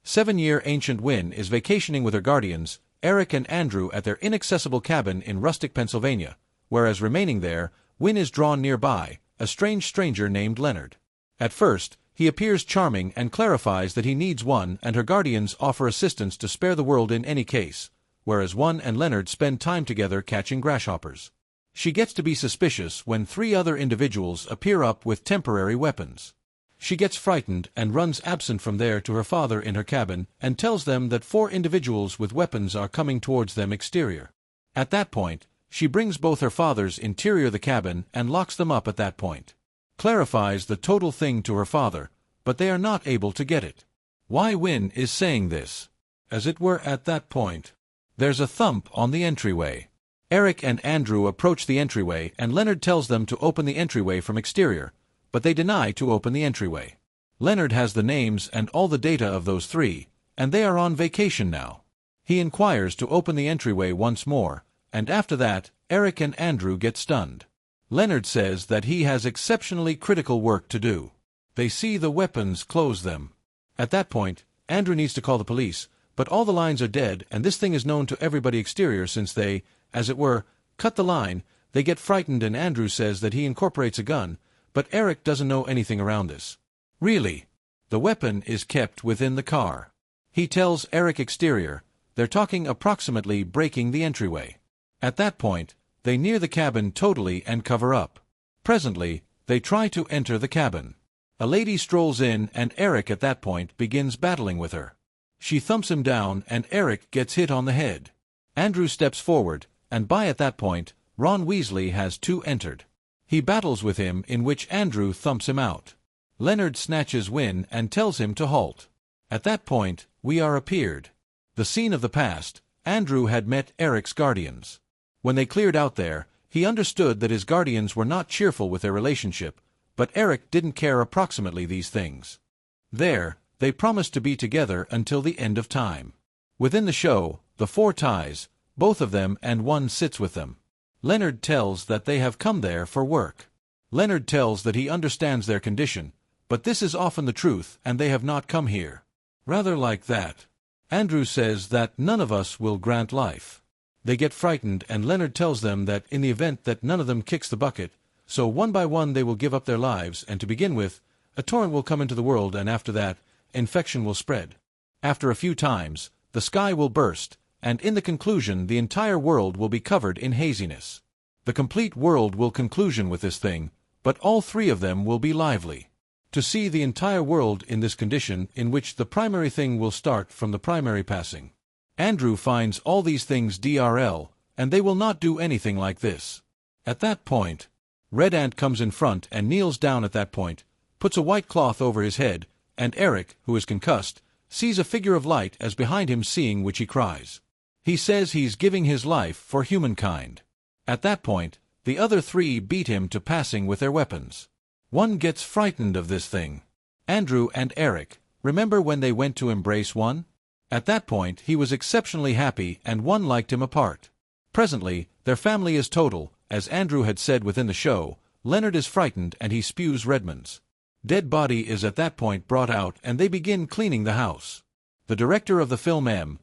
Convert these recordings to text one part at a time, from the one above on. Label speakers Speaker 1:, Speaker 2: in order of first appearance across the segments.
Speaker 1: 7-year ancient Wynne is vacationing with her guardians, Eric and Andrew, at their inaccessible cabin in rustic Pennsylvania, whereas remaining there, Wynne is drawn nearby, a strange stranger named Leonard. At first, he appears charming and clarifies that he needs one, and her guardians offer assistance to spare the world in any case, whereas one and Leonard spend time together catching grasshoppers. She gets to be suspicious when 3 other individuals appear up with temporary weapons. She gets frightened and runs absent from there to her father in her cabin and tells them that 4 individuals with weapons are coming towards them exterior. At that point, she brings both her father's interior the cabin and locks them up at that point. Clarifies the total thing to her father, but they are not able to get it. Why Wynne is saying this? As it were at that point, there's a thump on the entryway. Eric and Andrew approach the entryway and Leonard tells them to open the entryway from exterior, but they deny to open the entryway. Leonard has the names and all the data of those 3, and they are on vacation now. He inquires to open the entryway once more, and after that, Eric and Andrew get stunned. Leonard says that he has exceptionally critical work to do. They see the weapons close them. At that point, Andrew needs to call the police, but all the lines are dead and this thing is known to everybody exterior since they, as it were, cut the line. They get frightened and Andrew says that he incorporates a gun, but Eric doesn't know anything around this. Really? The weapon is kept within the car. He tells Eric exterior, they're talking approximately breaking the entryway. At that point, they near the cabin totally and cover up. Presently, they try to enter the cabin. A lady strolls in and Eric at that point begins battling with her. She thumps him down and Eric gets hit on the head. Andrew steps forward, and by at that point, Ron Weasley has too entered. He battles with him in which Andrew thumps him out. Leonard snatches Wynne and tells him to halt. At that point, we are appeared. The scene of the past, Andrew had met Eric's guardians. When they cleared out there, he understood that his guardians were not cheerful with their relationship, but Eric didn't care approximately these things. There, they promised to be together until the end of time. Within the show, the 4 ties, both of them and one sits with them. Leonard tells that they have come there for work. Leonard tells that he understands their condition, but this is often the truth and they have not come here. Rather like that. Andrew says that none of us will grant life. They get frightened and Leonard tells them that in the event that none of them kicks the bucket, so one by one they will give up their lives and to begin with, a torrent will come into the world and after that, infection will spread. After a few times, the sky will burst, and in the conclusion the entire world will be covered in haziness. The complete world will conclusion with this thing, but all 3 of them will be lively. To see the entire world in this condition in which the primary thing will start from the primary passing. Andrew finds all these things DRL, and they will not do anything like this. At that point, Red Ant comes in front and kneels down at that point, puts a white cloth over his head, and Eric, who is concussed, sees a figure of light as behind him seeing which he cries. He says he's giving his life for humankind. At that point, the other 3 beat him to passing with their weapons. One gets frightened of this thing. Andrew and Eric, remember when they went to embrace one? At that point he was exceptionally happy and one liked him apart. Presently, their family is total, as Andrew had said within the show. Leonard is frightened and he spews Redmond's dead body is at that point brought out and they begin cleaning the house. The director of the film M.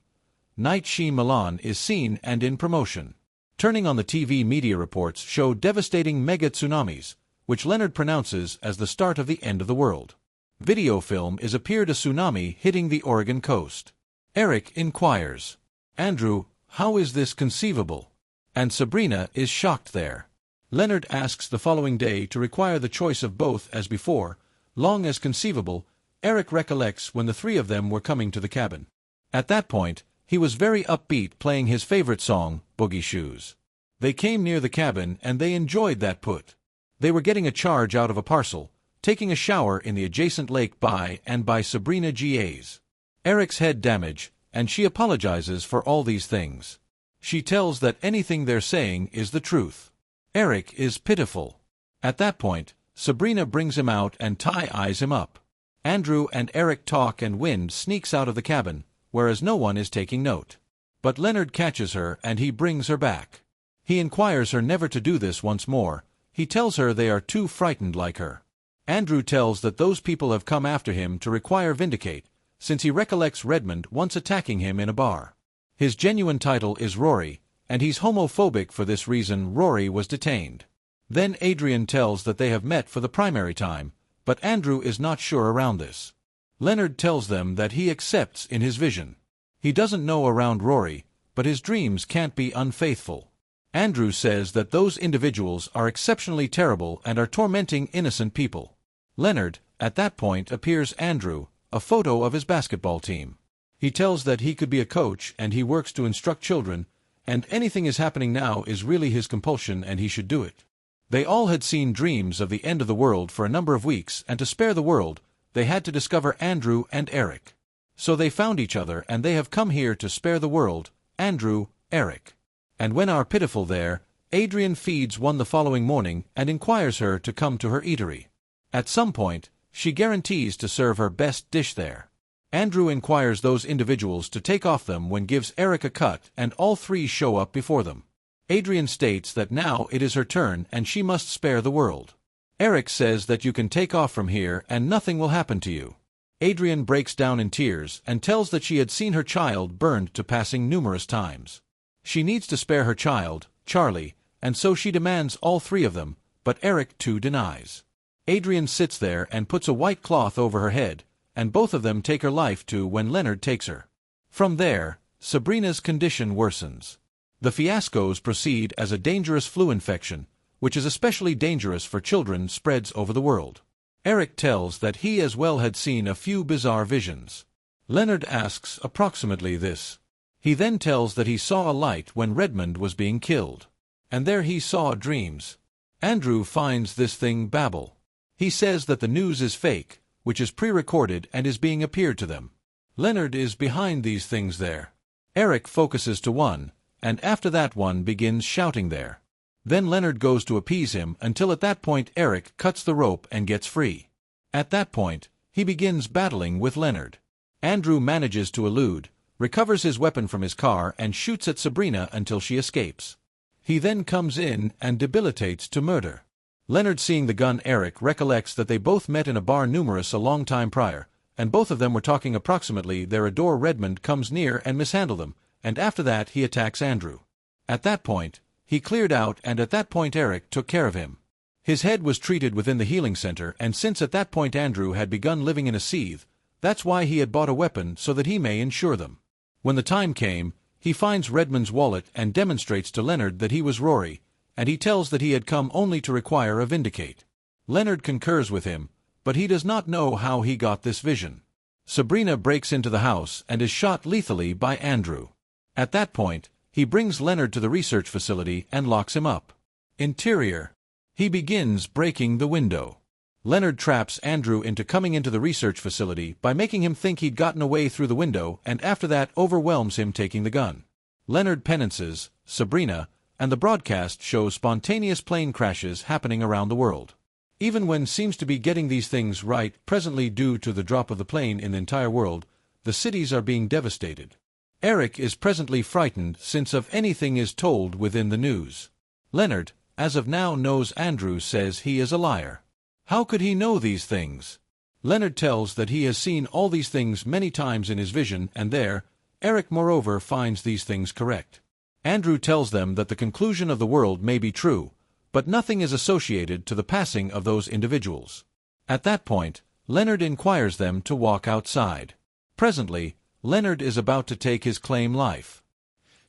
Speaker 1: Night Shyamalan is seen and in promotion. Turning on the TV media reports show devastating mega tsunamis, which Leonard pronounces as the start of the end of the world. Video film is appeared a tsunami hitting the Oregon coast. Eric inquires, Andrew, how is this conceivable? And Sabrina is shocked there. Leonard asks the following day to require the choice of both as before, long as conceivable. Eric recollects when the 3 of them were coming to the cabin. At that point, he was very upbeat playing his favorite song, Boogie Shoes. They came near the cabin and they enjoyed that put. They were getting a charge out of a parcel, taking a shower in the adjacent lake by Sabrina G.A.'s. Eric's head damage, and she apologizes for all these things. She tells that anything they're saying is the truth. Eric is pitiful. At that point, Sabrina brings him out and tie-eyes him up. Andrew and Eric talk and Wynne sneaks out of the cabin, whereas no one is taking note. But Leonard catches her and he brings her back. He inquires her never to do this once more. He tells her they are too frightened like her. Andrew tells that those people have come after him to require vindicate, since he recollects Redmond once attacking him in a bar. His genuine title is Rory, and he's homophobic. For this reason Rory was detained. Then Adrian tells that they have met for the primary time, but Andrew is not sure around this. Leonard tells them that he accepts in his vision. He doesn't know around Rory, but his dreams can't be unfaithful. Andrew says that those individuals are exceptionally terrible and are tormenting innocent people. Leonard, at that point, appears Andrew, a photo of his basketball team. He tells that he could be a coach and he works to instruct children, and anything is happening now is really his compulsion and he should do it. They all had seen dreams of the end of the world for a number of weeks, and to spare the world, they had to discover Andrew and Eric. So they found each other and they have come here to spare the world, Andrew, Eric. And when are pitiful there, Adrian feeds one the following morning and inquires her to come to her eatery. At some point, she guarantees to serve her best dish there. Andrew inquires those individuals to take off them when gives Eric a cut and all three show up before them. Adrian states that now it is her turn and she must spare the world. Eric says that you can take off from here and nothing will happen to you. Adrian breaks down in tears and tells that she had seen her child burned to passing numerous times. She needs to spare her child, Charlie, and so she demands all three of them, but Eric too denies. Adrian sits there and puts a white cloth over her head, and both of them take her life too when Leonard takes her. From there, Sabrina's condition worsens. The fiascos proceed as a dangerous flu infection, which is especially dangerous for children, spreads over the world. Eric tells that he as well had seen a few bizarre visions. Leonard asks approximately this. He then tells that he saw a light when Redmond was being killed. And there he saw dreams. Andrew finds this thing babble. He says that the news is fake, which is pre-recorded and is being appeared to them. Leonard is behind these things there. Eric focuses to one, and after that one begins shouting there. Then Leonard goes to appease him until at that point Eric cuts the rope and gets free. At that point, he begins battling with Leonard. Andrew manages to elude, recovers his weapon from his car and shoots at Sabrina until she escapes. He then comes in and debilitates to murder. Leonard, seeing the gun, Eric recollects that they both met in a bar numerous a long time prior, and both of them were talking approximately their adore. Redmond comes near and mishandle them, and after that he attacks Andrew. At that point, he cleared out and at that point Eric took care of him. His head was treated within the healing center, and since at that point Andrew had begun living in a seethe, that's why he had bought a weapon so that he may insure them. When the time came, he finds Redmond's wallet and demonstrates to Leonard that he was Rory, and he tells that he had come only to require a vindicate. Leonard concurs with him, but he does not know how he got this vision. Sabrina breaks into the house and is shot lethally by Andrew. At that point, he brings Leonard to the research facility and locks him up. Interior. He begins breaking the window. Leonard traps Andrew into coming into the research facility by making him think he'd gotten away through the window, and after that overwhelms him taking the gun. Leonard penances Sabrina, and the broadcast shows spontaneous plane crashes happening around the world. Even when seems to be getting these things right, presently due to the drop of the plane in the entire world, the cities are being devastated. Eric is presently frightened since of anything is told within the news. Leonard, as of now, knows Andrew says he is a liar. How could he know these things? Leonard tells that he has seen all these things many times in his vision, and there, Eric moreover finds these things correct. Andrew tells them that the conclusion of the world may be true, but nothing is associated to the passing of those individuals. At that point, Leonard inquires them to walk outside. Presently, Leonard is about to take his claim life.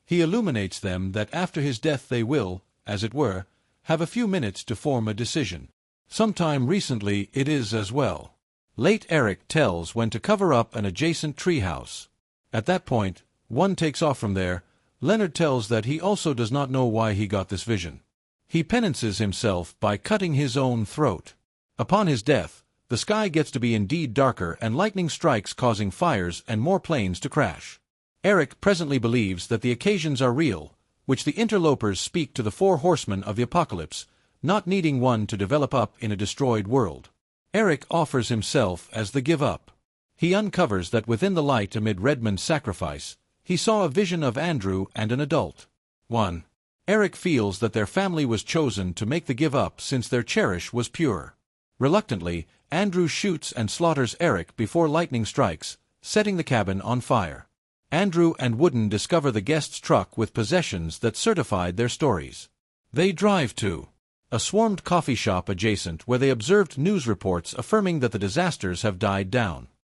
Speaker 1: He illuminates them that after his death they will, as it were, have a few minutes to form a decision. Sometime recently it is as well. Late Eric tells when to cover up an adjacent treehouse. At that point, one takes off from there. Leonard tells that he also does not know why he got this vision. He penances himself by cutting his own throat. Upon his death, the sky gets to be indeed darker and lightning strikes, causing fires and more planes to crash. Eric presently believes that the occasions are real, which the interlopers speak to the four horsemen of the apocalypse, not needing one to develop up in a destroyed world. Eric offers himself as the give-up. He uncovers that within the light amid Redmond's sacrifice, he saw a vision of Andrew and an adult. 1. Eric feels that their family was chosen to make the give-up since their cherish was pure. Reluctantly, Andrew shoots and slaughters Eric before lightning strikes, setting the cabin on fire. Andrew and Wooden discover the guest's truck with possessions that certified their stories. They drive to a swarmed coffee shop adjacent where they observed news reports affirming that the disasters have died down.